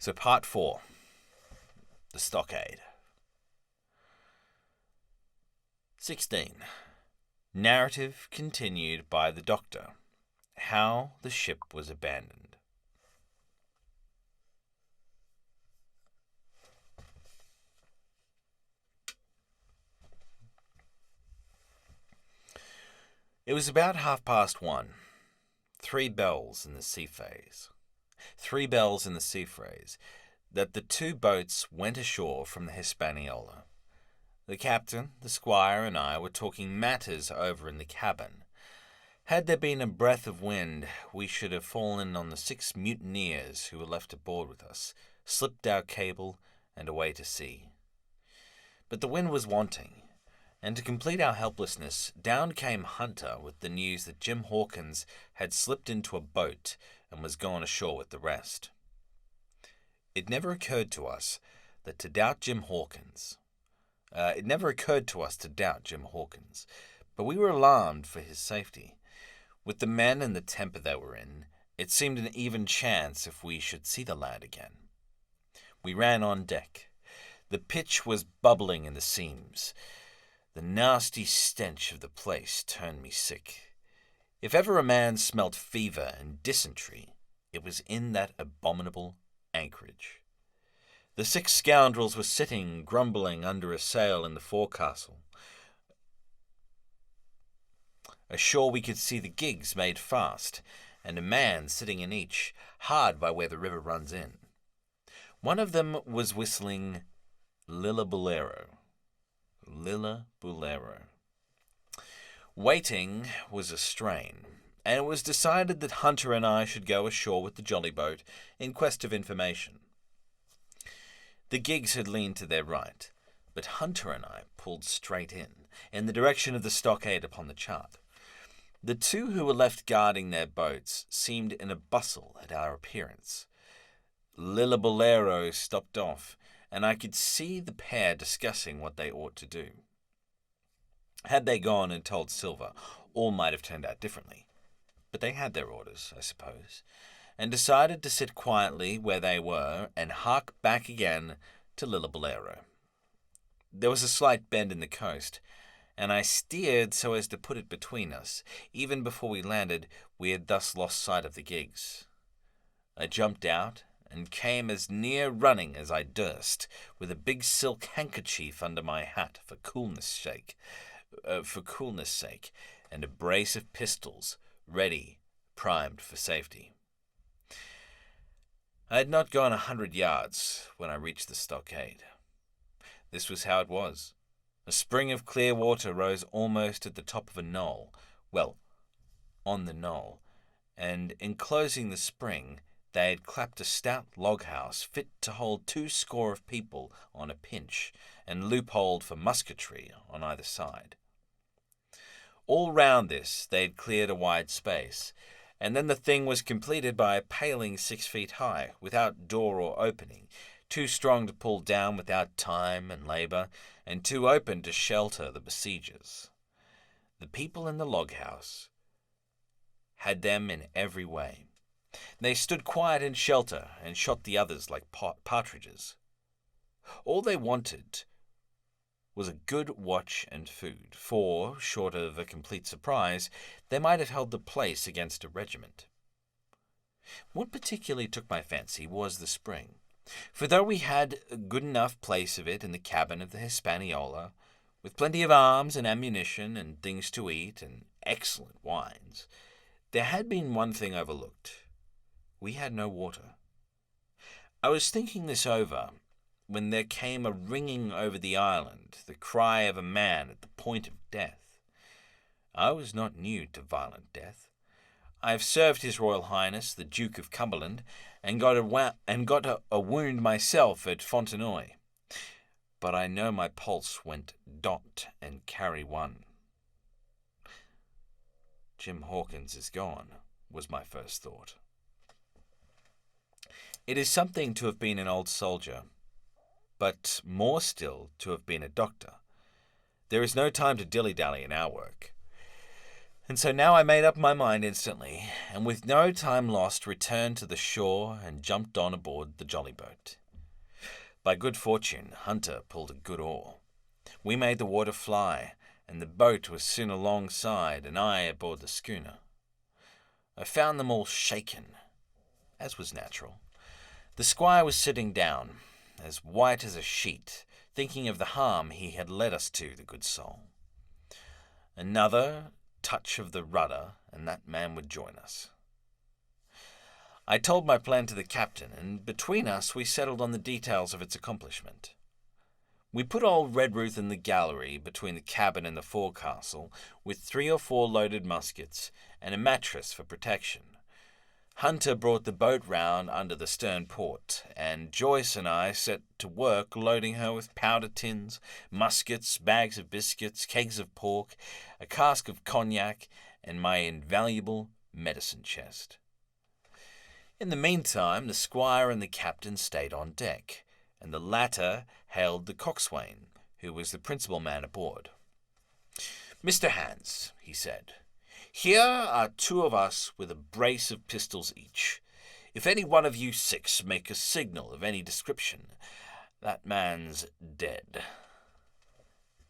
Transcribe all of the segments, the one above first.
So part 4, the stockade. 16. Narrative continued by the Doctor. How the ship was abandoned. It was about 1:30. 3 bells in the sea phase. 3 bells in the sea phrase, that the 2 boats went ashore from the Hispaniola. The captain, the squire, and I were talking matters over in the cabin. Had there been a breath of wind, we should have fallen on the 6 mutineers who were left aboard with us, slipped our cable, and away to sea. But the wind was wanting, and to complete our helplessness, down came Hunter with the news that Jim Hawkins had slipped into a boat and was gone ashore with the rest. It never occurred to us to doubt Jim Hawkins, but we were alarmed for his safety. With the men and the temper they were in, it seemed an even chance if we should see the lad again. We ran on deck. The pitch was bubbling in the seams. The nasty stench of the place turned me sick. If ever a man smelt fever and dysentery, it was in that abominable anchorage. The 6 scoundrels were sitting grumbling under a sail in the forecastle. Ashore we could see the gigs made fast, and a man sitting in each, hard by where the river runs in. One of them was whistling Lillabulero. Waiting was a strain, and it was decided that Hunter and I should go ashore with the jolly boat in quest of information. The gigs had leaned to their right, but Hunter and I pulled straight in the direction of the stockade upon the chart. The 2 who were left guarding their boats seemed in a bustle at our appearance. Lillabulero stopped off, and I could see the pair discussing what they ought to do. Had they gone and told Silver, all might have turned out differently. But they had their orders, I suppose, and decided to sit quietly where they were and hark back again to Lillabulero. There was a slight bend in the coast, and I steered so as to put it between us. Even before we landed, we had thus lost sight of the gigs. I jumped out and came as near running as I durst, with a big silk handkerchief under my hat for coolness' sake, and a brace of pistols ready, primed for safety. I had not gone 100 yards when I reached the stockade. This was how it was. A spring of clear water rose almost at the top of a knoll, on the knoll, and enclosing the spring, they had clapped a stout log house fit to hold 20 of people on a pinch, and loopholed for musketry on either side. All round this they had cleared a wide space, and then the thing was completed by a paling 6 feet high, without door or opening, too strong to pull down without time and labour, and too open to shelter the besiegers. The people in the log house had them in every way. They stood quiet in shelter and shot the others like partridges. All they wanted was a good watch and food, for, short of a complete surprise, they might have held the place against a regiment. What particularly took my fancy was the spring, for though we had a good enough place of it in the cabin of the Hispaniola, with plenty of arms and ammunition and things to eat and excellent wines, there had been one thing overlooked. We had no water. I was thinking this over when there came a ringing over the island, the cry of a man at the point of death. I was not new to violent death. I have served His Royal Highness the Duke of Cumberland, and got a wound myself at Fontenoy. But I know my pulse went dot and carry one. Jim Hawkins is gone, was my first thought. It is something to have been an old soldier, but more still to have been a doctor. There is no time to dilly-dally in our work. And so now I made up my mind instantly, and with no time lost returned to the shore and jumped on aboard the jolly boat. By good fortune, Hunter pulled a good oar. We made the water fly, and the boat was soon alongside and I aboard the schooner. I found them all shaken, as was natural. The squire was sitting down, as white as a sheet, thinking of the harm he had led us to, the good soul. Another touch of the rudder, and that man would join us. I told my plan to the captain, and between us we settled on the details of its accomplishment. We put old Redruth in the gallery between the cabin and the forecastle, with 3 or 4 loaded muskets and a mattress for protection. Hunter brought the boat round under the stern port, and Joyce and I set to work loading her with powder tins, muskets, bags of biscuits, kegs of pork, a cask of cognac, and my invaluable medicine chest. In the meantime, the squire and the captain stayed on deck, and the latter hailed the coxswain, who was the principal man aboard. "Mr. Hans," he said, "here are 2 of us with a brace of pistols each. If any one of you 6 make a signal of any description, that man's dead."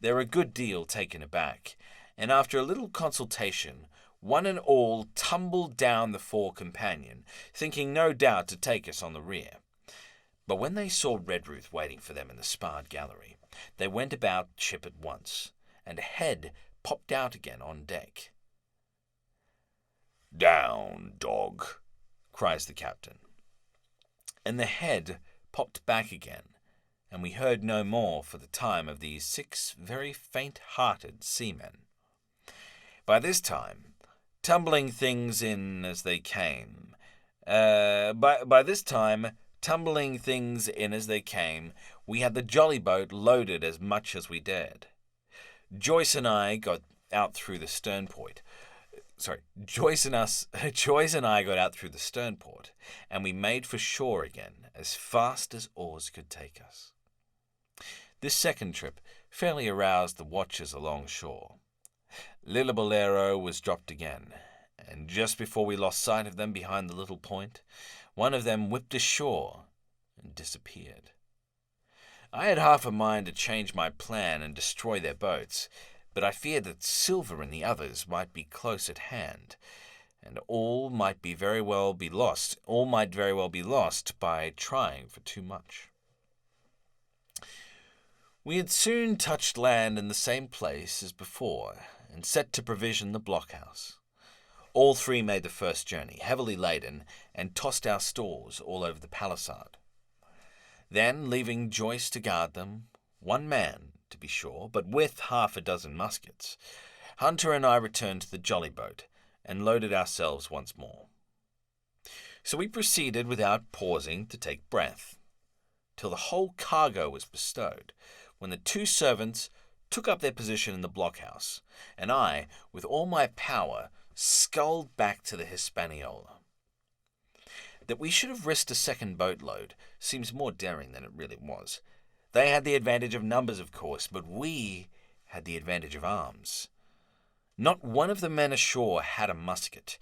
They were a good deal taken aback, and after a little consultation, one and all tumbled down the fore companion, thinking no doubt to take us on the rear. But when they saw Redruth waiting for them in the sparred gallery, they went about ship at once, and a head popped out again on deck. "Down, dog," cries the captain. And the head popped back again, and we heard no more for the time of these 6 very faint-hearted seamen. By this time, tumbling things in as they came, we had the jolly boat loaded as much as we dared. Joyce and I got out through the stern port. Joyce and I got out through the stern port, and we made for shore again as fast as oars could take us. This second trip fairly aroused the watchers along shore. Little Bolero was dropped again, and just before we lost sight of them behind the little point, one of them whipped ashore and disappeared. I had half a mind to change my plan and destroy their boats, but I feared that Silver and the others might be close at hand, and all might very well be lost by trying for too much. We had soon touched land in the same place as before, and set to provision the blockhouse. All 3 made the first journey, heavily laden, and tossed our stores all over the palisade. Then, leaving Joyce to guard them, 1 man, to be sure, but with half a dozen muskets, Hunter and I returned to the jolly boat, and loaded ourselves once more. So we proceeded without pausing to take breath, till the whole cargo was bestowed, when the 2 servants took up their position in the blockhouse, and I, with all my power, sculled back to the Hispaniola. That we should have risked a second boatload seems more daring than it really was. They had the advantage of numbers, of course, but we had the advantage of arms. Not one of the men ashore had a musket,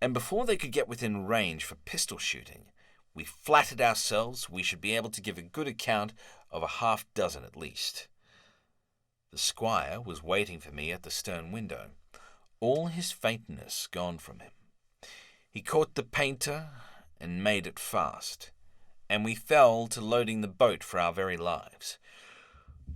and before they could get within range for pistol shooting, we flattered ourselves we should be able to give a good account of a half-dozen at least. The squire was waiting for me at the stern window, all his faintness gone from him. He caught the painter and made it fast, and we fell to loading the boat for our very lives.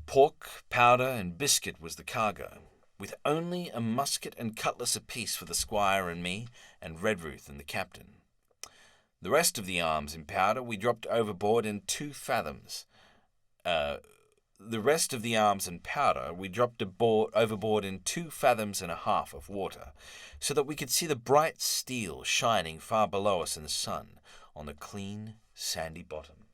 Pork, powder, and biscuit was the cargo, with only a musket and cutlass apiece for the squire and me, and Redruth and the captain. The rest of the arms and powder we dropped overboard in 2 fathoms. Overboard in 2 fathoms and a half of water, so that we could see the bright steel shining far below us in the sun on the clean, sandy bottom.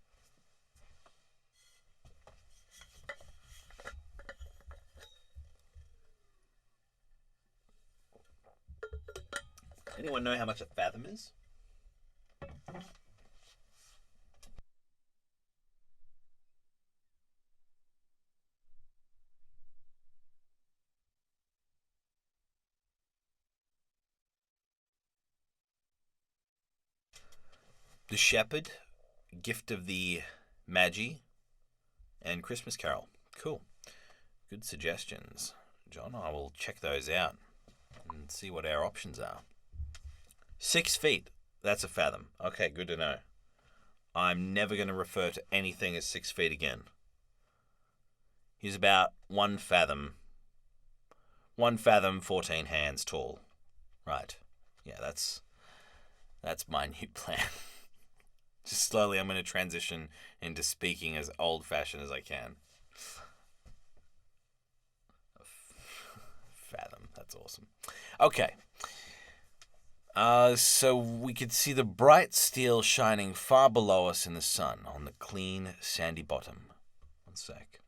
Anyone know how much a fathom is? The Shepherd, Gift of the Magi, and Christmas Carol. Cool. Good suggestions, John. I will check those out and see what our options are. 6 feet. That's a fathom. Okay, good to know. I'm never going to refer to anything as 6 feet again. He's about 1 fathom. 1 fathom, 14 hands tall. Right. Yeah, that's my new plan. Just slowly I'm going to transition into speaking as old-fashioned as I can. Fathom. That's awesome. Okay. So we could see the bright steel shining far below us in the sun on the clean, sandy bottom. One sec.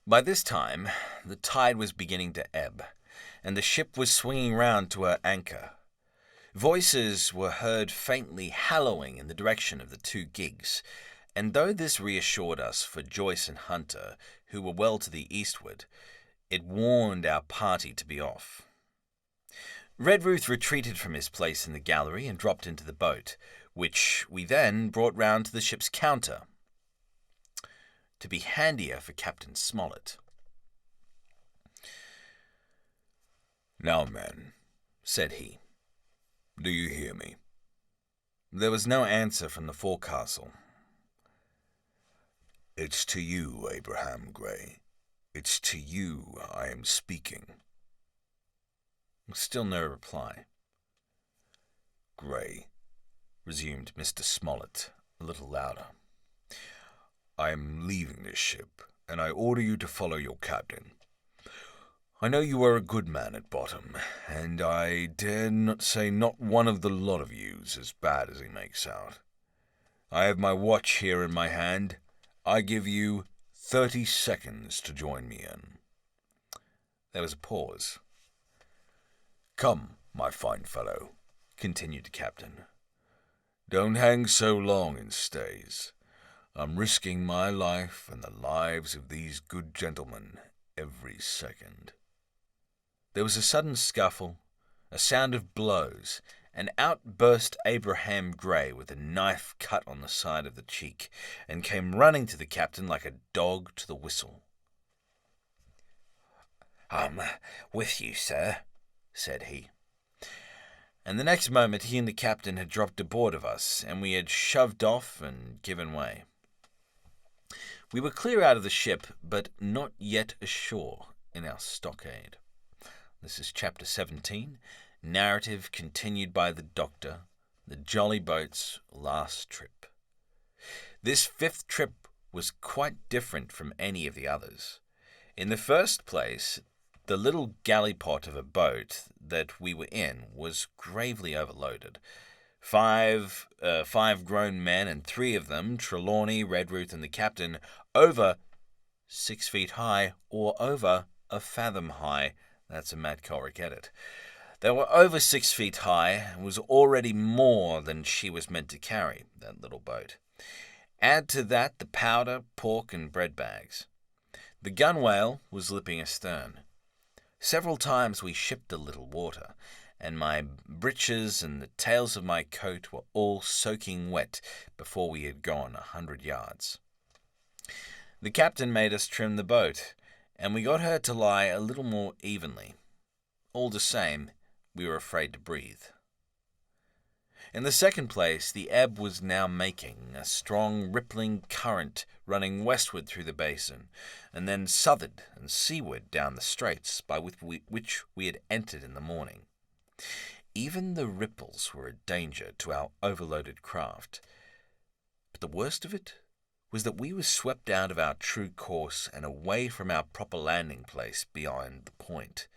By this time, the tide was beginning to ebb, and the ship was swinging round to her anchor. Voices were heard faintly hallooing in the direction of the 2 gigs, and though this reassured us for Joyce and Hunter, who were well to the eastward, it warned our party to be off. Redruth retreated from his place in the gallery and dropped into the boat, which we then brought round to the ship's counter, to be handier for Captain Smollett. "Now, men," said he, "do you hear me?" There was no answer from the forecastle. "It's to you, Abraham Gray. It's to you I am speaking." Still no reply. "Gray," resumed Mr. Smollett, a little louder, "I am leaving this ship, and I order you to follow your captain. I know you are a good man at bottom, and I dare not say not one of the lot of you's as bad as he makes out. I have my watch here in my hand. I give you 30 seconds to join me in." There was a pause. "Come, my fine fellow," continued the captain. "Don't hang so long in stays. I'm risking my life and the lives of these good gentlemen every second." There was a sudden scuffle, a sound of blows, and out burst Abraham Gray with a knife cut on the side of the cheek, and came running to the captain like a dog to the whistle. "I'm with you, sir," said he. And the next moment he and the captain had dropped aboard of us, and we had shoved off and given way. We were clear out of the ship, but not yet ashore in our stockade. This is Chapter 17, narrative continued by the Doctor, the Jolly Boat's last trip. This 5th trip was quite different from any of the others. In the first place, the little galley-pot of a boat that we were in was gravely overloaded. Five grown men, and 3 of them, Trelawney, Redruth, and the captain, over 6 feet high, or over a fathom high. That's a Matt Cowlrick edit. They were over 6 feet high, and was already more than she was meant to carry, that little boat. Add to that the powder, pork, and bread bags. The gunwale was lipping astern. Several times we shipped a little water, and my breeches and the tails of my coat were all soaking wet before we had gone 100 yards. The captain made us trim the boat, and we got her to lie a little more evenly. All the same, we were afraid to breathe. In the second place, the ebb was now making a strong rippling current running westward through the basin, and then southward and seaward down the straits by which we had entered in the morning. Even the ripples were a danger to our overloaded craft. But the worst of it was that we were swept out of our true course and away from our proper landing place beyond the point.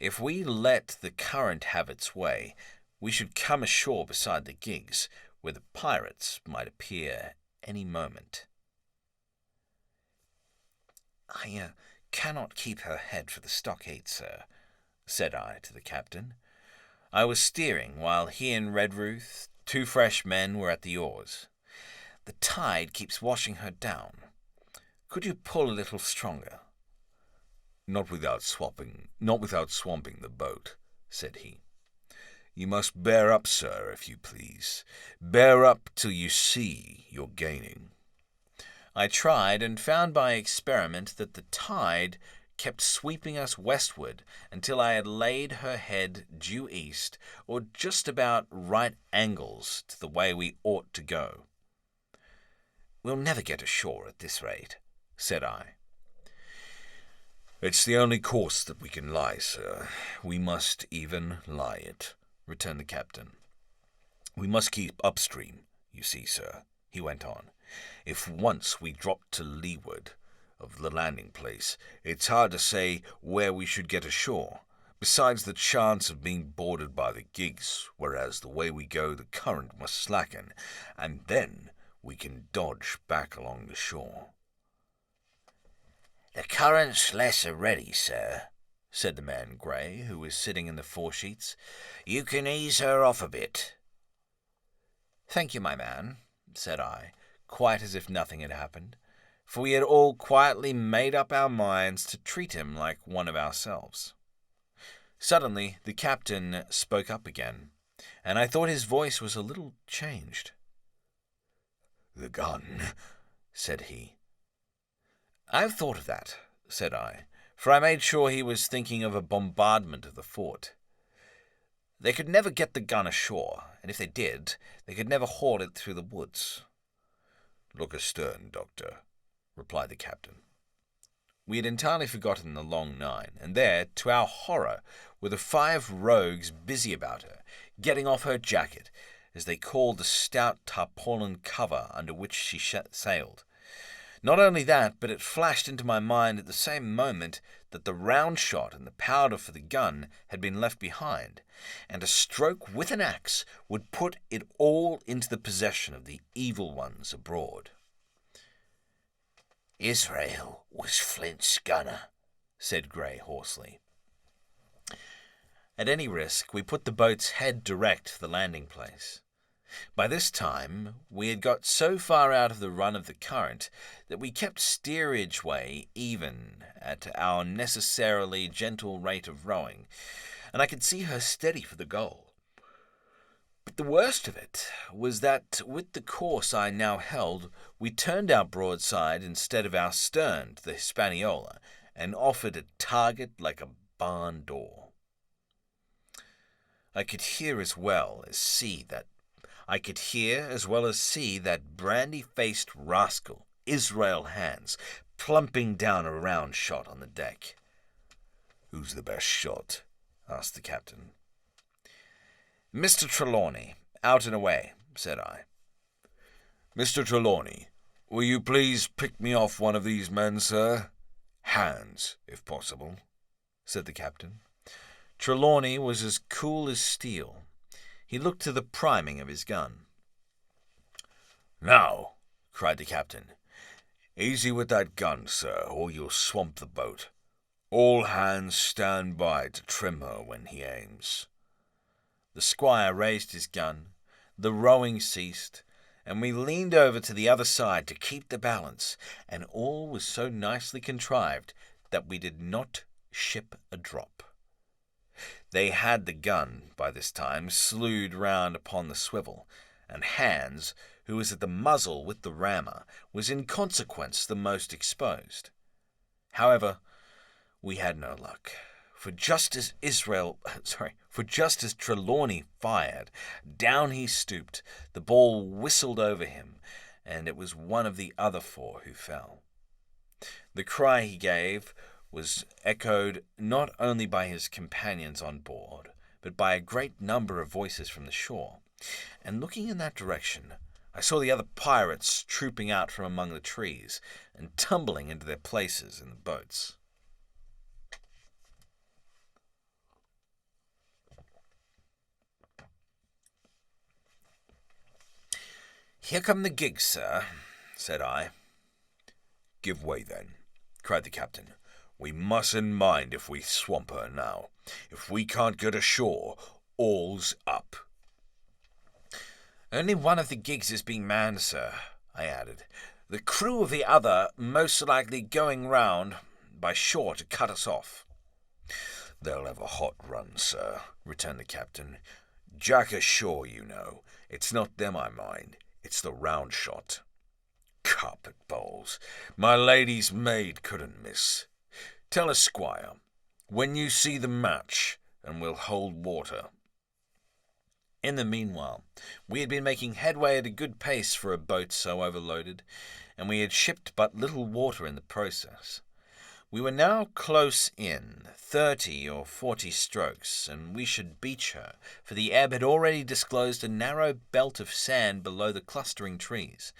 If we let the current have its way, we should come ashore beside the gigs, where the pirates might appear any moment. "I cannot keep her head for the stockade, sir," said I to the captain. I was steering, while he and Redruth, 2 fresh men, were at the oars. The tide keeps washing her down. Could you pull a little stronger?" Not without swamping the boat," said he. "You must bear up, sir, if you please. Bear up till you see you're gaining." I tried, and found by experiment that the tide kept sweeping us westward until I had laid her head due east, or just about right angles to the way we ought to go. "We'll never get ashore at this rate," said I. "It's the only course that we can lie, sir. We must even lie it," returned the captain. "We must keep upstream, you see, sir," he went on. "If once we drop to leeward of the landing place, it's hard to say where we should get ashore, besides the chance of being boarded by the gigs, whereas the way we go the current must slacken, and then we can dodge back along the shore." "The current's less already, sir," said the man Grey, who was sitting in the foresheets. "You can ease her off a bit." "Thank you, my man," said I, quite as if nothing had happened, for we had all quietly made up our minds to treat him like one of ourselves. Suddenly the captain spoke up again, and I thought his voice was a little changed. "The gun," said he. "I've thought of that," said I, for I made sure he was thinking of a bombardment of the fort. "They could never get the gun ashore, and if they did, they could never haul it through the woods." "Look astern, Doctor," replied the captain. We had entirely forgotten the long nine, and there, to our horror, were the 5 rogues busy about her, getting off her jacket, as they called the stout tarpaulin cover under which she sailed. Not only that, but it flashed into my mind at the same moment that the round shot and the powder for the gun had been left behind, and a stroke with an axe would put it all into the possession of the evil ones abroad. "Israel was Flint's gunner," said Grey hoarsely. At any risk, we put the boat's head direct for the landing place. By this time, we had got so far out of the run of the current that we kept steerage way even at our necessarily gentle rate of rowing, and I could see her steady for the goal. But the worst of it was that with the course I now held, we turned our broadside instead of our stern to the Hispaniola, and offered a target like a barn door. I could hear as well as see that brandy-faced rascal, Israel Hands, plumping down a round shot on the deck. "Who's the best shot?" asked the captain. "Mr. Trelawney, out and away," said I. "Mr. Trelawney, will you please pick me off one of these men, sir? Hands, if possible," said the captain. Trelawney was as cool as steel. He looked to the priming of his gun. "Now," cried the captain, "easy with that gun, sir, or you'll swamp the boat. All hands stand by to trim her when he aims." The squire raised his gun, the rowing ceased, and we leaned over to the other side to keep the balance, and all was so nicely contrived that we did not ship a drop. They had the gun, by this time, slewed round upon the swivel, and Hands, who was at the muzzle with the rammer, was in consequence the most exposed. However, we had no luck, for just as Trelawney fired, down he stooped, the ball whistled over him, and it was one of the other 4 who fell. The cry he gave was echoed not only by his companions on board, but by a great number of voices from the shore, and looking in that direction, I saw the other pirates trooping out from among the trees and tumbling into their places in the boats. "Here come the gigs, sir," said I. "Give way, then," cried the captain. "We mustn't mind if we swamp her now. If we can't get ashore, all's up." "Only one of the gigs is being manned, sir," I added. "The crew of the other most likely going round by shore to cut us off." "They'll have a hot run, sir," returned the captain. "Jack ashore, you know. It's not them I mind. It's the round shot. Carpet bowls. My lady's maid couldn't miss. Tell us, Squire, when you see the match, and we'll hold water." In the meanwhile, we had been making headway at a good pace for a boat so overloaded, and we had shipped but little water in the process. We were now close in, 30 or 40 strokes, and we should beach her, for the ebb had already disclosed a narrow belt of sand below the clustering trees.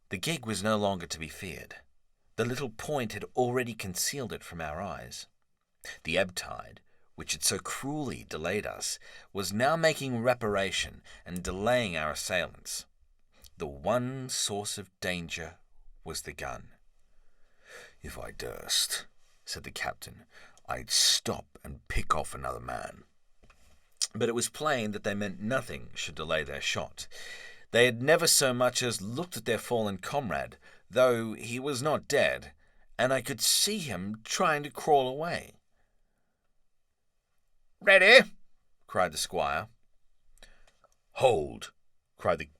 The gig was no longer to be feared. The little point had already concealed it from our eyes. The ebb tide, which had so cruelly delayed us, was now making reparation and delaying our assailants. The one source of danger was the gun. "If I durst," said the captain, "I'd stop and pick off another man." But it was plain that they meant nothing should delay their shot. They had never so much as looked at their fallen comrade, though he was not dead, and I could see him trying to crawl away. "Ready!" cried the squire. "Hold!" cried the...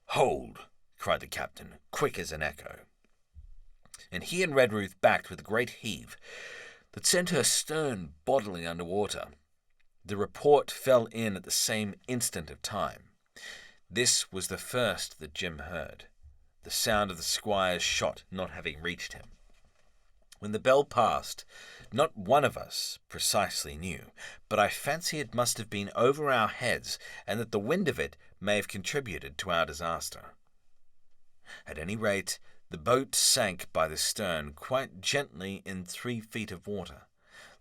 "Hold!" cried the captain, quick as an echo. And he and Redruth backed with a great heave that sent her stern bodily under water. The report fell in at the same instant of time. This was the first that Jim heard, the sound of the squire's shot not having reached him. When the bell passed, not one of us precisely knew, but I fancy it must have been over our heads, and that the wind of it may have contributed to our disaster. At any rate, the boat sank by the stern quite gently in 3 feet of water,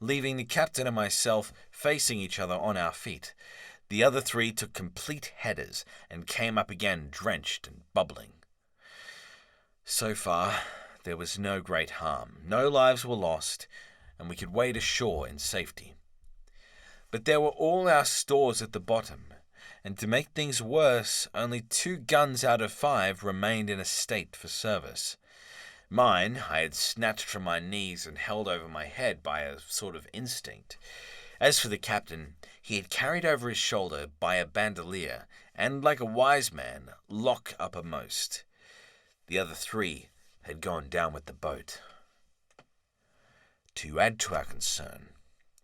leaving the captain and myself facing each other on our feet. The other 3 took complete headers and came up again drenched and bubbling. So far, there was no great harm. No lives were lost, and we could wade ashore in safety. But there were all our stores at the bottom, and to make things worse, only 2 guns out of 5 remained in a state for service. Mine I had snatched from my knees and held over my head by a sort of instinct. As for the captain, he had carried over his shoulder by a bandolier, and like a wise man, lock uppermost. The other 3 had gone down with the boat. To add to our concern,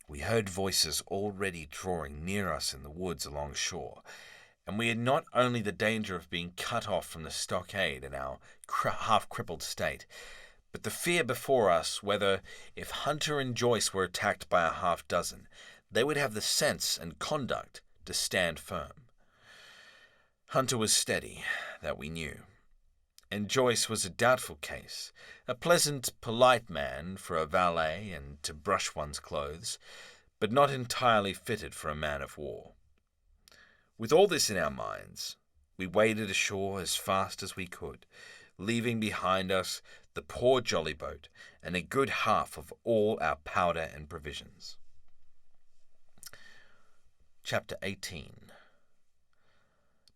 we heard voices already drawing near us in the woods along shore, and we had not only the danger of being cut off from the stockade in our half-crippled state, but the fear before us whether, if Hunter and Joyce were attacked by a half-dozen, they would have the sense and conduct to stand firm. Hunter was steady, that we knew, and Joyce was a doubtful case, a pleasant, polite man for a valet and to brush one's clothes, but not entirely fitted for a man of war. With all this in our minds, we waded ashore as fast as we could, leaving behind us the poor jolly boat and a good half of all our powder and provisions. Chapter 18.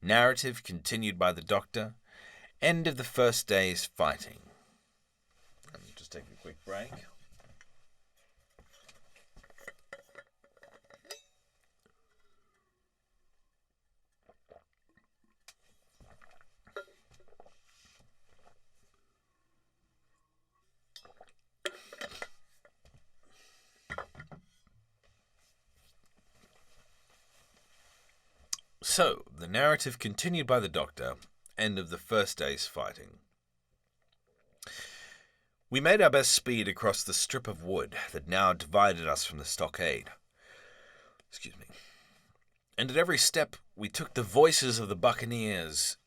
Narrative continued by the doctor. End of the first day's fighting. Let me just take a quick break. So, the narrative continued by the doctor. End of the first day's fighting. We made our best speed across the strip of wood that now divided us from the stockade. And at every step we took the voices of the buccaneers.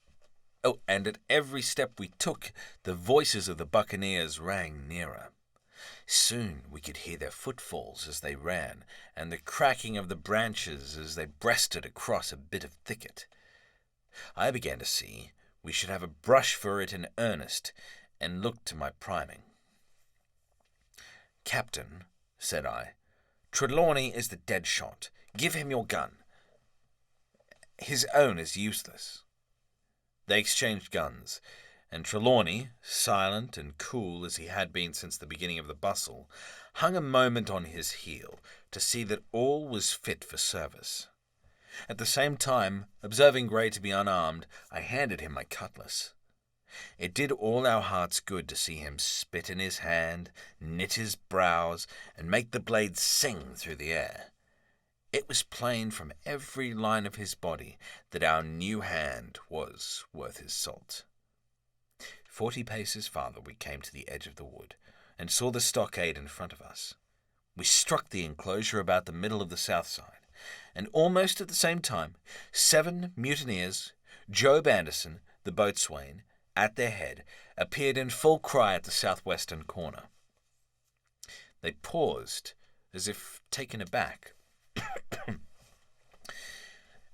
The voices of the buccaneers rang nearer. Soon we could hear their footfalls as they ran, and the cracking of the branches as they breasted across a bit of thicket. I began to see we should have a brush for it in earnest, and looked to my priming. "Captain," said I, "Trelawney is the dead shot. Give him your gun. His own is useless." They exchanged guns, and Trelawney, silent and cool as he had been since the beginning of the bustle, hung a moment on his heel to see that all was fit for service. At the same time, observing Grey to be unarmed, I handed him my cutlass. It did all our hearts good to see him spit in his hand, knit his brows, and make the blade sing through the air. It was plain from every line of his body that our new hand was worth his salt. 40 paces farther we came to the edge of the wood, and saw the stockade in front of us. We struck the enclosure about the middle of the south side, and almost at the same time, 7 mutineers, Job Anderson, the boatswain, at their head, appeared in full cry at the southwestern corner. They paused, as if taken aback.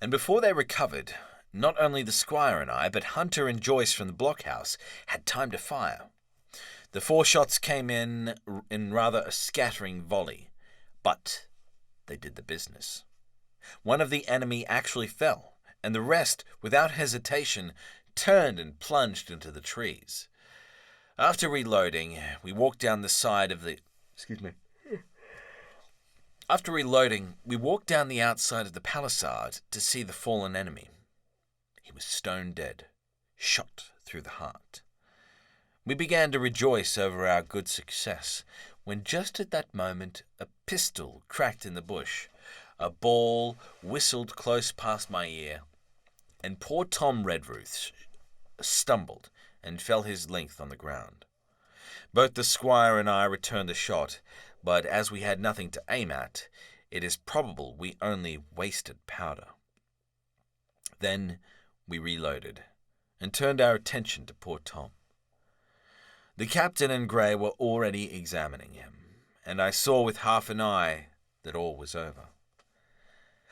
And before they recovered, not only the squire and I, but Hunter and Joyce from the blockhouse had time to fire. The 4 shots came in rather a scattering volley, but they did the business. One of the enemy actually fell, and the rest, without hesitation, turned and plunged into the trees. After reloading, we walked down the side of the... After reloading, we walked down the outside of the palisade to see the fallen enemy. He was stone dead, shot through the heart. We began to rejoice over our good success, when just at that moment a pistol cracked in the bush, a ball whistled close past my ear, and poor Tom Redruth stumbled and fell his length on the ground. Both the squire and I returned the shot, but as we had nothing to aim at, it is probable we only wasted powder. Then we reloaded, and turned our attention to poor Tom. The captain and Grey were already examining him, and I saw with half an eye that all was over.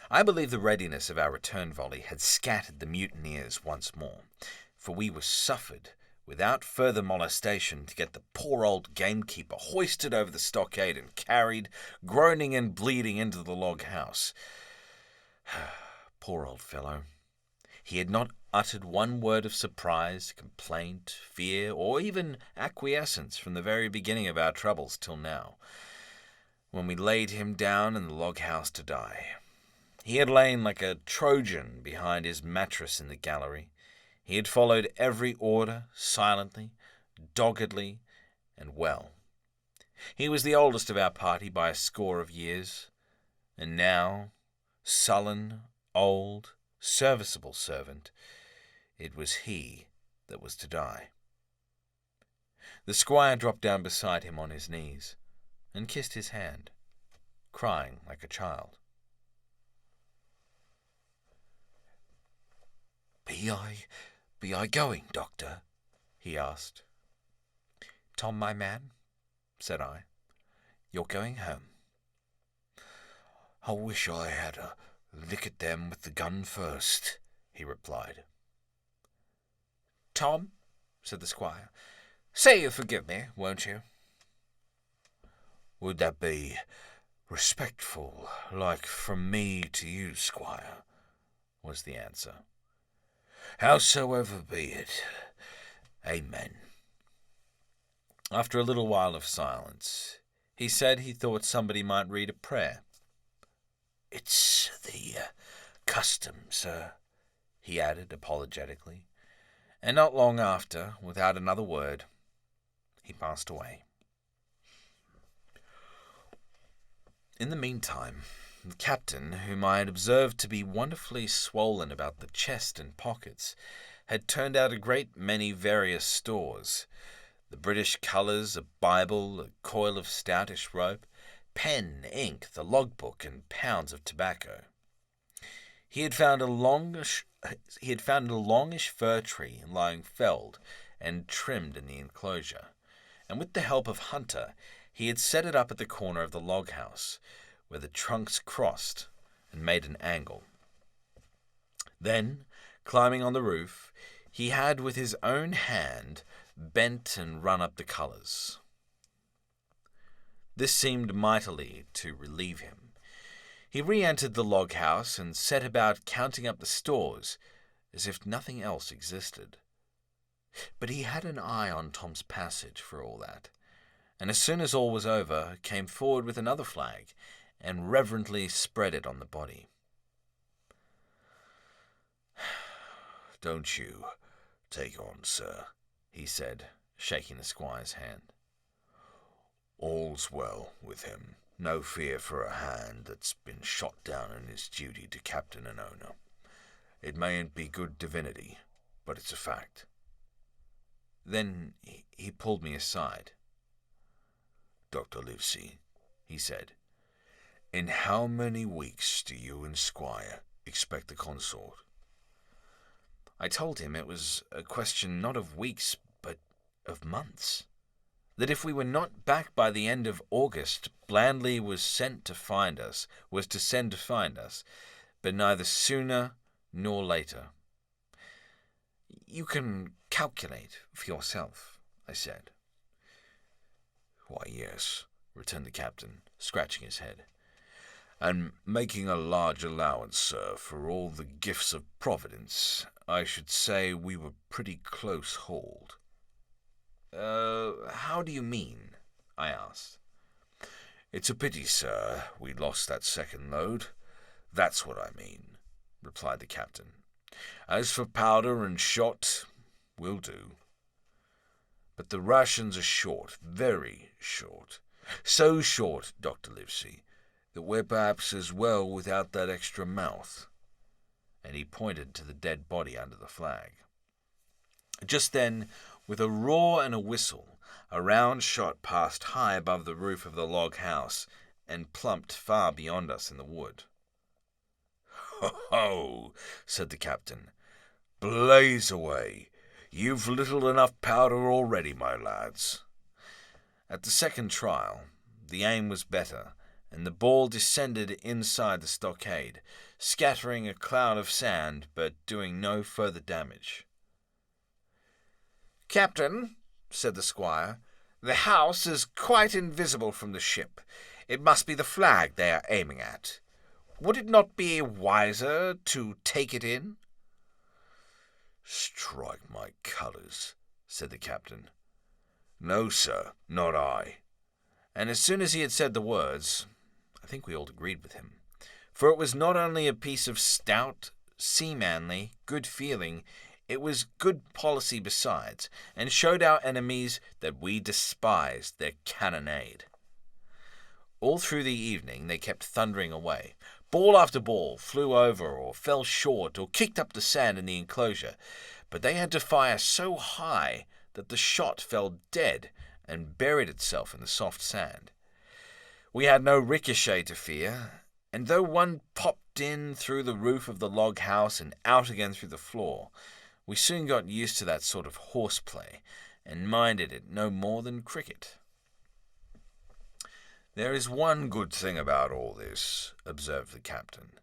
I believe the readiness of our return volley had scattered the mutineers once more, for we were suffered, without further molestation, to get the poor old gamekeeper hoisted over the stockade and carried, groaning and bleeding, into the log house. Poor old fellow. He had not uttered one word of surprise, complaint, fear, or even acquiescence from the very beginning of our troubles till now, when we laid him down in the log house to die. He had lain like a Trojan behind his mattress in the gallery. He had followed every order silently, doggedly, and well. He was the oldest of our party by a score of years, and now, sullen, old, serviceable servant, it was he that was to die. The squire dropped down beside him on his knees, and kissed his hand, crying like a child. Be I going, doctor? He asked. Tom, my man, said I, you're going home. I wish I had a lick at them with the gun first, he replied. Tom, said the squire, say you forgive me, won't you? Would that be respectful, like from me to you, squire? Was the answer. Howsoever be it, amen. After a little while of silence, he said he thought somebody might read a prayer. It's the custom, sir, he added apologetically, and not long after, without another word, he passed away. In the meantime, the captain, whom I had observed to be wonderfully swollen about the chest and pockets, had turned out a great many various stores, the British colours, a Bible, a coil of stoutish rope, pen, ink, the logbook, and pounds of tobacco. He had found a longish fir tree lying felled and trimmed in the enclosure, and with the help of Hunter, he had set it up at the corner of the log house, where the trunks crossed and made an angle. Then, climbing on the roof, he had with his own hand bent and run up the colours. This seemed mightily to relieve him. He re-entered the log house and set about counting up the stores, as if nothing else existed. But he had an eye on Tom's passage for all that, and as soon as all was over, came forward with another flag and reverently spread it on the body. "Don't you take on, sir," he said, shaking the squire's hand. "All's well with him. No fear for a hand that's been shot down in his duty to captain and owner. It mayn't be good divinity, but it's a fact." Then he pulled me aside. "Dr. Livesey," he said, "in how many weeks do you and Squire expect the consort?" I told him it was a question not of weeks, but of months. That if we were not back by the end of August, Blandley was sent to find us, but neither sooner nor later. "You can calculate for yourself," I said. "Why, yes," returned the captain, scratching his head, "and making a large allowance, sir, for all the gifts of Providence, I should say we were pretty close hauled." How do you mean?" I asked. "It's a pity, sir, we lost that second load. That's what I mean," replied the captain. "As for powder and shot, we'll do. But the rations are short, very short. So short, Dr. Livesey, that we're perhaps as well without that extra mouth." And he pointed to the dead body under the flag. Just then, with a roar and a whistle, a round shot passed high above the roof of the log house and plumped far beyond us in the wood. "Ho, ho!" said the captain. "Blaze away! You've little enough powder already, my lads." At the second trial, the aim was better, and the ball descended inside the stockade, scattering a cloud of sand, but doing no further damage. "Captain," said the squire, "the house is quite invisible from the ship. It must be the flag they are aiming at. Would it not be wiser to take it in?" "Strike my colours," said the captain. "No, sir, not I." And as soon as he had said the words, I think we all agreed with him, for it was not only a piece of stout, seamanly, good feeling, it was good policy besides, and showed our enemies that we despised their cannonade. All through the evening they kept thundering away. Ball after ball flew over or fell short or kicked up the sand in the enclosure, but they had to fire so high that the shot fell dead and buried itself in the soft sand. We had no ricochet to fear, and though one popped in through the roof of the log house and out again through the floor, we soon got used to that sort of horseplay, and minded it no more than cricket. "There is one good thing about all this," observed the captain.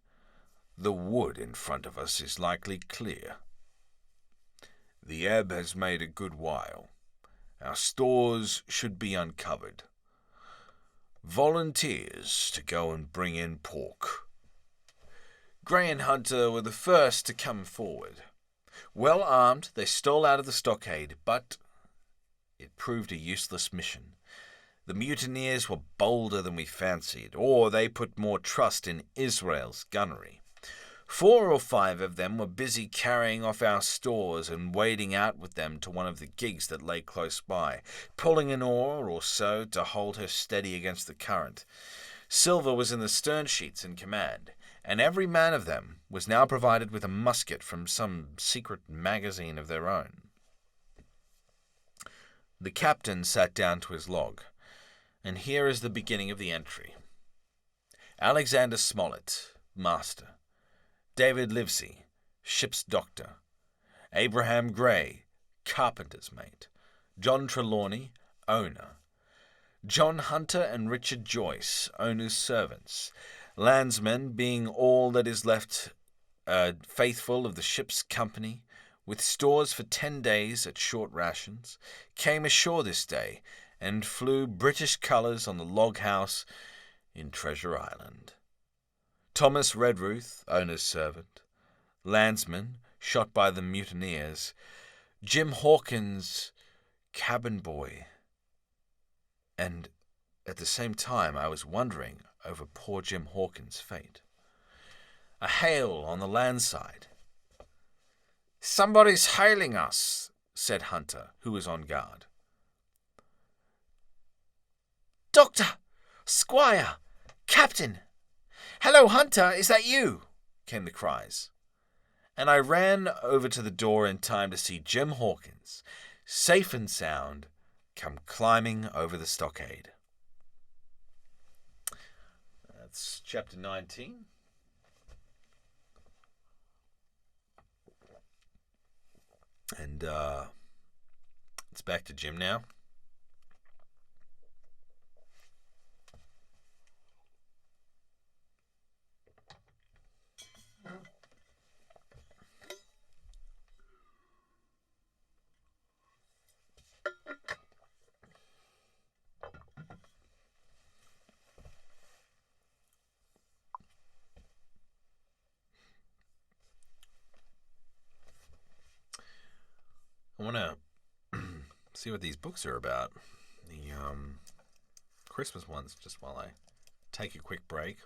"The wood in front of us is likely clear. The ebb has made a good while. Our stores should be uncovered. Volunteers to go and bring in pork." Gray and Hunter were the first to come forward. Well armed, they stole out of the stockade, but it proved a useless mission. The mutineers were bolder than we fancied, or they put more trust in Israel's gunnery. 4 or 5 of them were busy carrying off our stores and wading out with them to one of the gigs that lay close by, pulling an oar or so to hold her steady against the current. Silver was in the stern sheets in command, and every man of them was now provided with a musket from some secret magazine of their own. The captain sat down to his log, and here is the beginning of the entry. Alexander Smollett, master. David Livesey, ship's doctor. Abraham Gray, carpenter's mate. John Trelawney, owner. John Hunter and Richard Joyce, owner's servants. Landsmen, being all that is left faithful of the ship's company, with stores for 10 days at short rations, came ashore this day, and flew British colours on the log house in Treasure Island. Thomas Redruth, owner's servant. Landsman, shot by the mutineers, Jim Hawkins' cabin boy. And at the same time, I was wondering over poor Jim Hawkins' fate. A hail on the land side. "Somebody's hailing us," said Hunter, who was on guard. "Doctor! Squire! Captain! Hello, Hunter, is that you?" came the cries. And I ran over to the door in time to see Jim Hawkins, safe and sound, come climbing over the stockade. That's chapter 19. And it's back to Jim now. I want to see what these books are about. The Christmas ones, just while I take a quick break.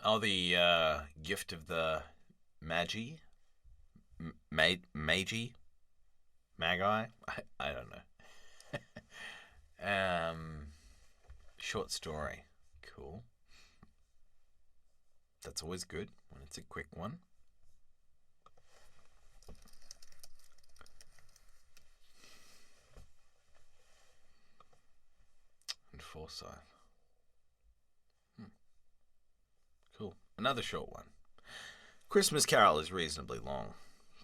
Oh, the Gift of the Magi? Magi? Magi? I don't know. Short story. Cool. That's always good when it's a quick one. And Forsyth. Cool. Another short one. Christmas Carol is reasonably long,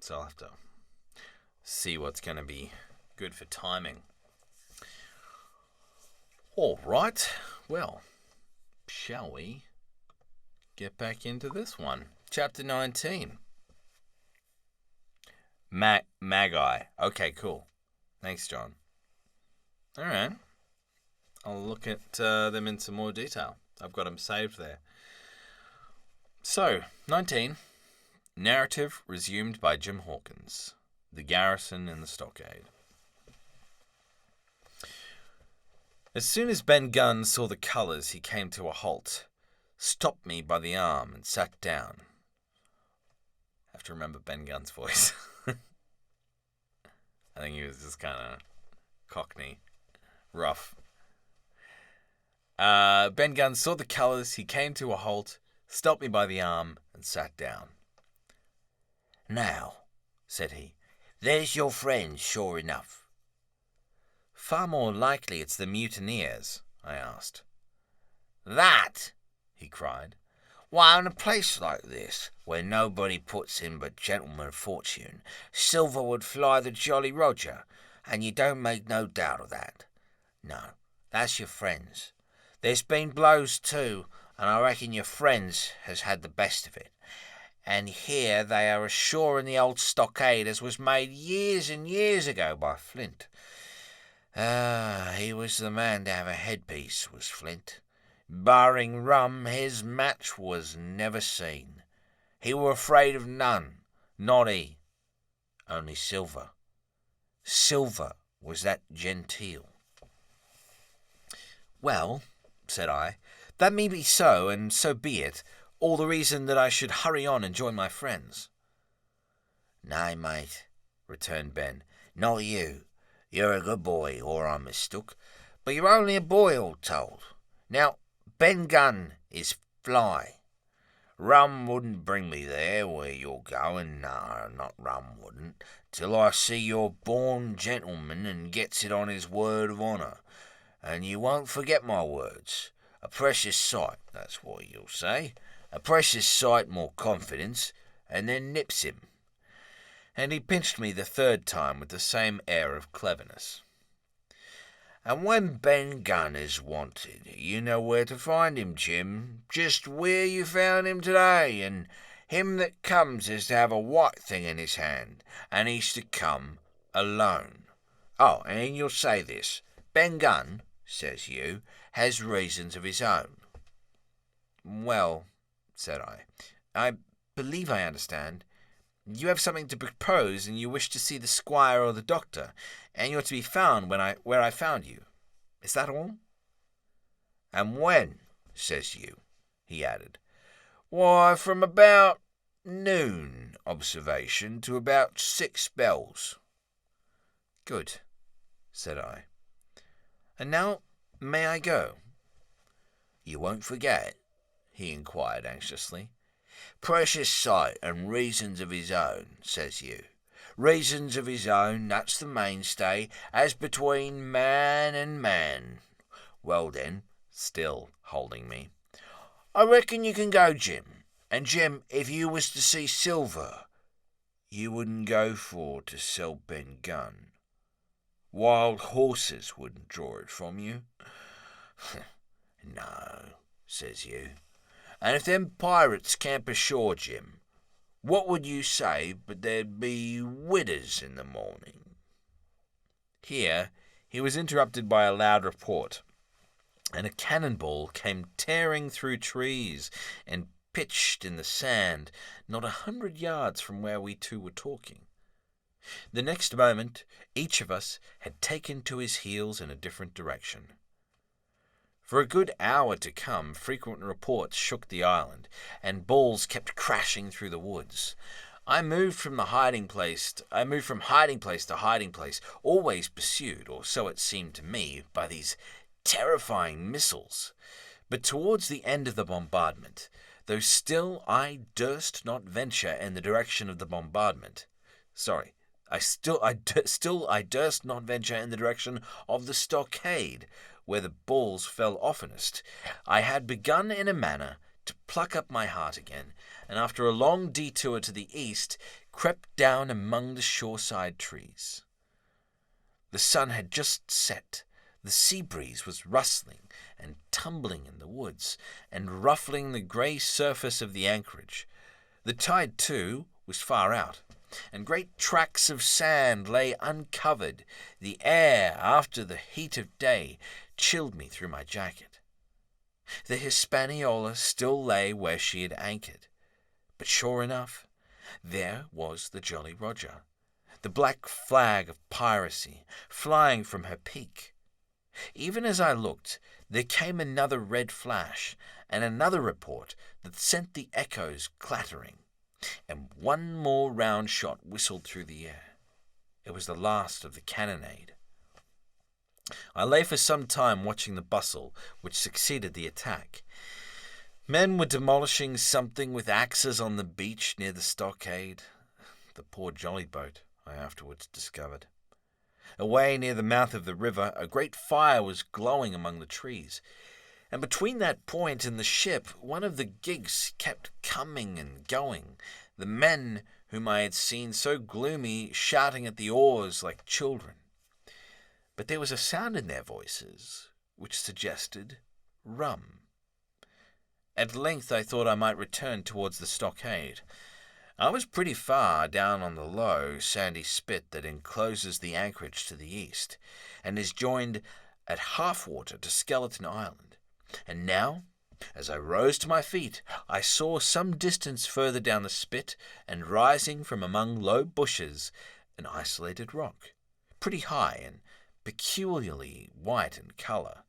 so I'll have to see what's going to be good for timing. All right, well, shall we get back into this one? Chapter 19. Magi. Okay, cool. Thanks, John. All right. I'll look at them in some more detail. I've got them saved there. So, 19. Narrative resumed by Jim Hawkins. The garrison in the stockade. As soon as Ben Gunn saw the colours, he came to a halt, stopped me by the arm, and sat down. I have to remember Ben Gunn's voice. I think he was just kind of cockney, rough. Ben Gunn saw the colours, he came to a halt, stopped me by the arm, and sat down. "Now," said he, "there's your friend, sure enough." "Far more likely it's the mutineers," I asked. "That!" he cried. "Why, in a place like this, where nobody puts in but gentlemen of fortune, silver would fly the Jolly Roger, and you don't make no doubt of that. No, that's your friends. There's been blows too, and I reckon your friends has had the best of it. And here they are ashore in the old stockade as was made years and years ago by Flint. He was the man to have a headpiece, was Flint. Barring rum, his match was never seen. He were afraid of none, not he. Only silver. Silver was that genteel." "Well," said I, "that may be so, and so be it. All the reason that I should hurry on and join my friends." "Nay, mate," returned Ben, "not you. You're a good boy, or I'm mistook, but you're only a boy, all told. Now, Ben Gunn is fly. Rum wouldn't bring me there where you're going, no, not rum wouldn't, till I see you're born gentleman and gets it on his word of honour. And you won't forget my words. A precious sight, that's what you'll say. A precious sight more confidence, and then nips him." And he pinched me the third time with the same air of cleverness. "And when Ben Gunn is wanted, you know where to find him, Jim, just where you found him today, and him that comes is to have a white thing in his hand, and he's to come alone. Oh, and you'll say this. Ben Gunn, says you, has reasons of his own. Well, said I believe I understand. You have something to propose, and you wish to see the squire or the doctor, and you're to be found where I found you. Is that all? And when, says you, he added. Why, from about noon observation to about 6 bells. Good, said I. And now may I go? You won't forget? He inquired anxiously. Precious sight and reasons of his own, says you. Reasons of his own, that's the mainstay, as between man and man. Well then, still holding me, I reckon you can go, Jim. And Jim, if you was to see silver, you wouldn't go for to sell Ben Gunn. Wild horses wouldn't draw it from you. No, says you. And if them pirates camp ashore, Jim, what would you say but there'd be widders in the morning? Here he was interrupted by a loud report, and a cannonball came tearing through trees and pitched in the sand not 100 yards from where we two were talking. The next moment each of us had taken to his heels in a different direction. For a good hour to come, frequent reports shook the island, and balls kept crashing through the woods. I moved from hiding place to hiding place, always pursued, or so it seemed to me, by these terrifying missiles. But towards the end of the bombardment, though still I durst not venture in the direction of the bombardment. I durst not venture in the direction of the stockade, where the balls fell oftenest. I had begun in a manner to pluck up my heart again, and after a long detour to the east, crept down among the shoreside trees. The sun had just set. The sea breeze was rustling and tumbling in the woods, and ruffling the grey surface of the anchorage. The tide, too, was far out, and great tracts of sand lay uncovered. The air, after the heat of day, chilled me through my jacket. The Hispaniola still lay where she had anchored, but sure enough, there was the Jolly Roger, the black flag of piracy, flying from her peak. Even as I looked, there came another red flash, and another report that sent the echoes clattering, and one more round shot whistled through the air. It was the last of the cannonade. I lay for some time watching the bustle which succeeded the attack. Men were demolishing something with axes on the beach near the stockade. The poor jolly boat, I afterwards discovered. Away near the mouth of the river, a great fire was glowing among the trees, and between that point and the ship, one of the gigs kept coming and going, the men whom I had seen so gloomy shouting at the oars like children. But there was a sound in their voices which suggested rum. At length I thought I might return towards the stockade. I was pretty far down on the low, sandy spit that encloses the anchorage to the east, and is joined at half-water to Skeleton Island. And now, as I rose to my feet, I saw some distance further down the spit, and rising from among low bushes, an isolated rock, pretty high and peculiarly white in colour.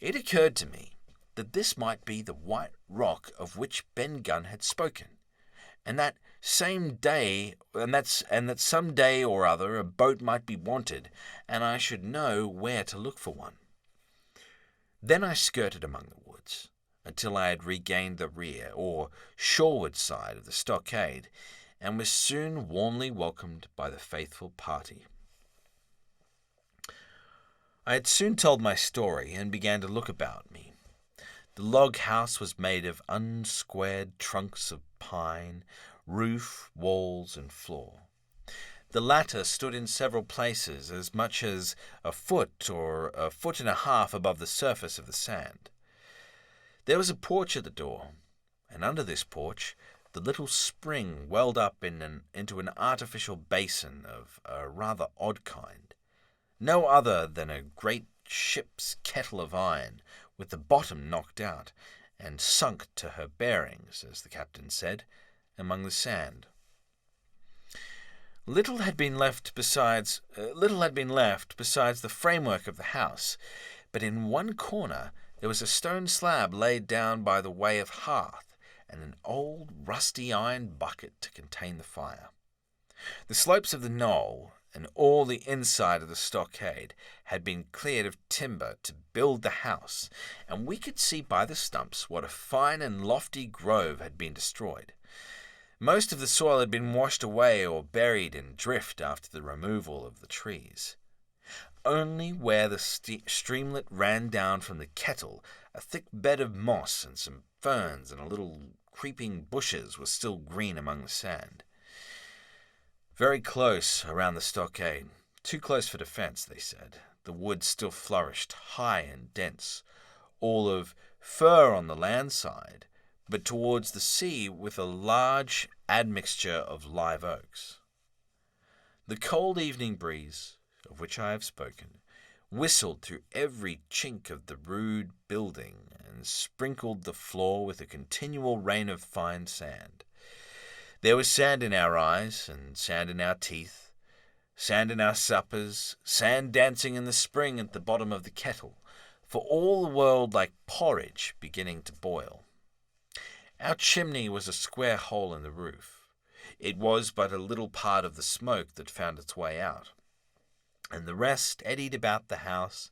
It occurred to me that this might be the white rock of which Ben Gunn had spoken, and that some day or other a boat might be wanted, and I should know where to look for one. Then I skirted among the woods until I had regained the rear or shoreward side of the stockade, and was soon warmly welcomed by the faithful party. I had soon told my story and began to look about me. The log house was made of unsquared trunks of pine, roof, walls, and floor. The latter stood in several places as much as a foot or a foot and a half above the surface of the sand. There was a porch at the door, and under this porch the little spring welled up into an artificial basin of a rather odd kind. no other than a great ship's kettle of iron, with the bottom knocked out, and sunk to her bearings, as the captain said, among the sand. Little had been left besides the framework of the house, but in one corner there was a stone slab laid down by the way of hearth, and an old rusty iron bucket to contain the fire. The slopes of the knoll and all the inside of the stockade had been cleared of timber to build the house, and we could see by the stumps what a fine and lofty grove had been destroyed. Most of the soil had been washed away or buried in drift after the removal of the trees. Only where the streamlet ran down from the kettle, a thick bed of moss and some ferns and a little creeping bushes was still green among the sand. Very close around the stockade, too close for defence, they said, the wood still flourished high and dense, all of fir on the land side, but towards the sea with a large admixture of live oaks. The cold evening breeze, of which I have spoken, whistled through every chink of the rude building and sprinkled the floor with a continual rain of fine sand. There was sand in our eyes and sand in our teeth, sand in our suppers, sand dancing in the spring at the bottom of the kettle, for all the world like porridge beginning to boil. Our chimney was a square hole in the roof. It was but a little part of the smoke that found its way out, and the rest eddied about the house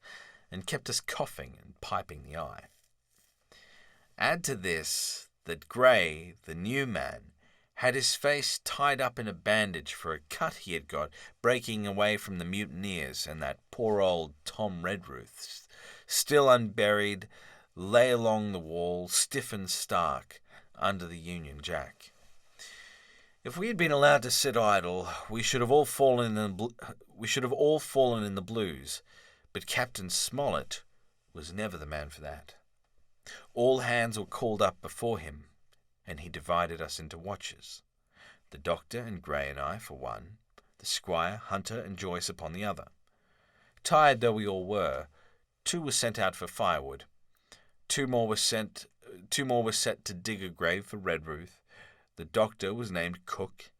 and kept us coughing and piping the eye. Add to this that Gray, the new man, had his face tied up in a bandage for a cut he had got breaking away from the mutineers, and that poor old Tom Redruth, still unburied, lay along the wall, stiff and stark, under the Union Jack. If we had been allowed to sit idle, we should have all fallen in the blues, but Captain Smollett was never the man for that. All hands were called up before him, and he divided us into watches. The doctor and Gray and I for one, the squire, Hunter, and Joyce upon the other. Tired though we all were, 2 were sent out for firewood. 2 more were set to dig a grave for Redruth. The doctor was named cook.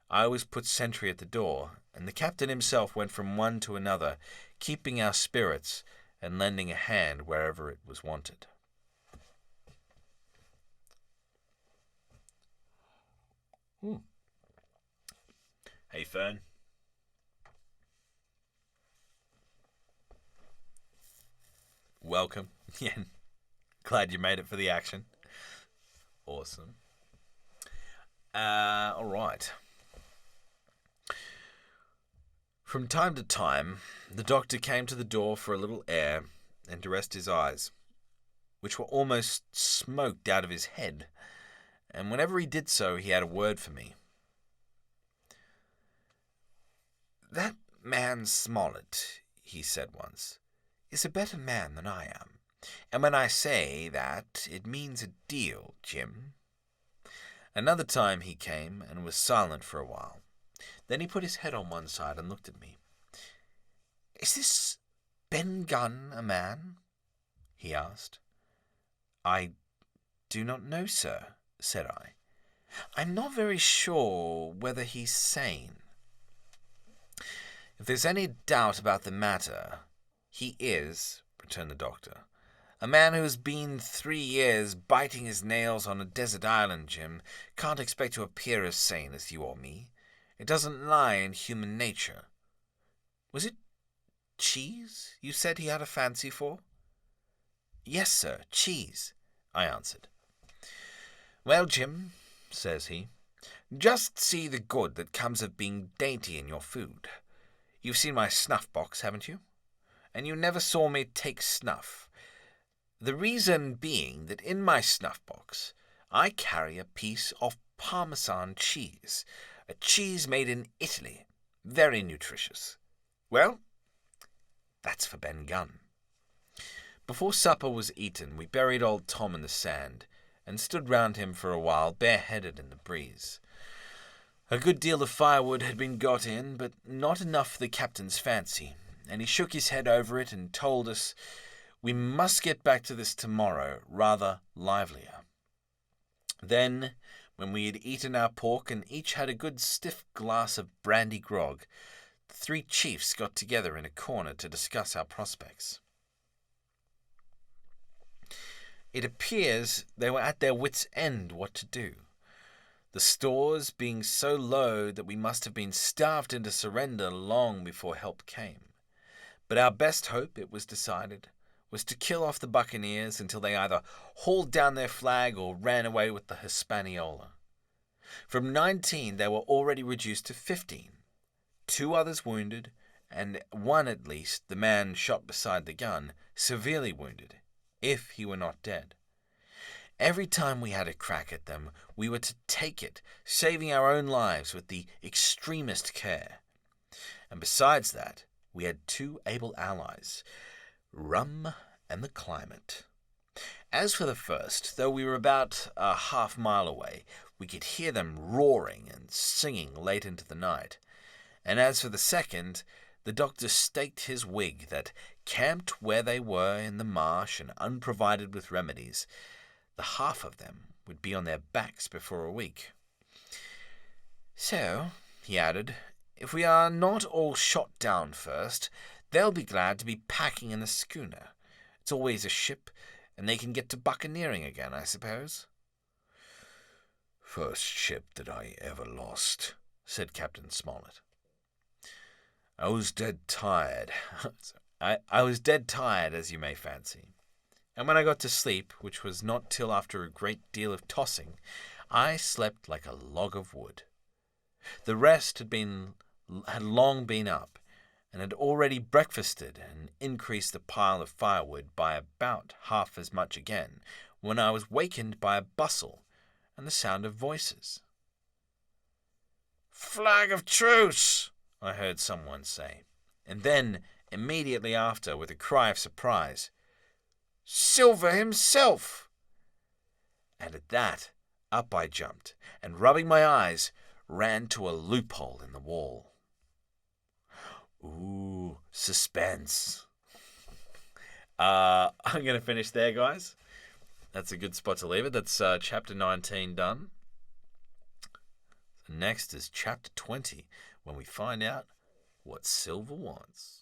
I was put sentry at the door, and the captain himself went from one to another, keeping our spirits and lending a hand wherever it was wanted. Hey, Fern. Welcome. Yeah, glad you made it for the action. Awesome. All right. From time to time, the doctor came to the door for a little air and to rest his eyes, which were almost smoked out of his head, and whenever he did so, he had a word for me. "That man Smollett," he said once, "is a better man than I am. And when I say that, it means a deal, Jim." Another time he came and was silent for a while. Then he put his head on one side and looked at me. "Is this Ben Gunn a man?" he asked. "I do not know, sir," said I. "I'm not very sure whether he's sane." "If there's any doubt about the matter, he is," returned the doctor. "A man who's been 3 years biting his nails on a desert island, Jim, can't expect to appear as sane as you or me. It doesn't lie in human nature. Was it cheese you said he had a fancy for?" "Yes, sir, cheese," I answered. "Well, Jim," says he, "just see the good that comes of being dainty in your food. You've seen my snuff-box, haven't you? And you never saw me take snuff. The reason being that in my snuff-box I carry a piece of Parmesan cheese, a cheese made in Italy, very nutritious. Well, that's for Ben Gunn." Before supper was eaten, we buried old Tom in the sand, and stood round him for a while, bareheaded in the breeze. A good deal of firewood had been got in, but not enough for the captain's fancy. and he shook his head over it and told us we must get back to this tomorrow, rather livelier. Then, when we had eaten our pork and each had a good stiff glass of brandy grog, the three chiefs got together in a corner to discuss our prospects. It appears they were at their wits' end what to do, the stores being so low that we must have been starved into surrender long before help came. But our best hope, it was decided, was to kill off the buccaneers until they either hauled down their flag or ran away with the Hispaniola. From 19 they were already reduced to 15, 2 others wounded, and one at least, the man shot beside the gun, severely wounded, if he were not dead. Every time we had a crack at them, we were to take it, saving our own lives with the extremest care. And besides that, we had 2 able allies, rum and the climate. As for the first, though we were about a half-mile away, we could hear them roaring and singing late into the night. And as for the second, the doctor staked his wig that, camped where they were in the marsh and unprovided with remedies, the half of them would be on their backs before a week. So, he added, if we are not all shot down first, they'll be glad to be packing in the schooner. It's always a ship, and they can get to buccaneering again, I suppose. First ship that I ever lost, said Captain Smollett. I was dead tired. I was dead tired, as you may fancy. And when I got to sleep, which was not till after a great deal of tossing, I slept like a log of wood. The rest had long been up, and had already breakfasted and increased the pile of firewood by about half as much again, when I was wakened by a bustle and the sound of voices. "Flag of truce!" I heard someone say, and then, immediately after, with a cry of surprise, "Silver himself!" And at that, up I jumped, and rubbing my eyes, ran to a loophole in the wall. Ooh, suspense. I'm going to finish there, guys. That's a good spot to leave it. That's chapter 19 done. Next is chapter 20, when we find out what Silver wants.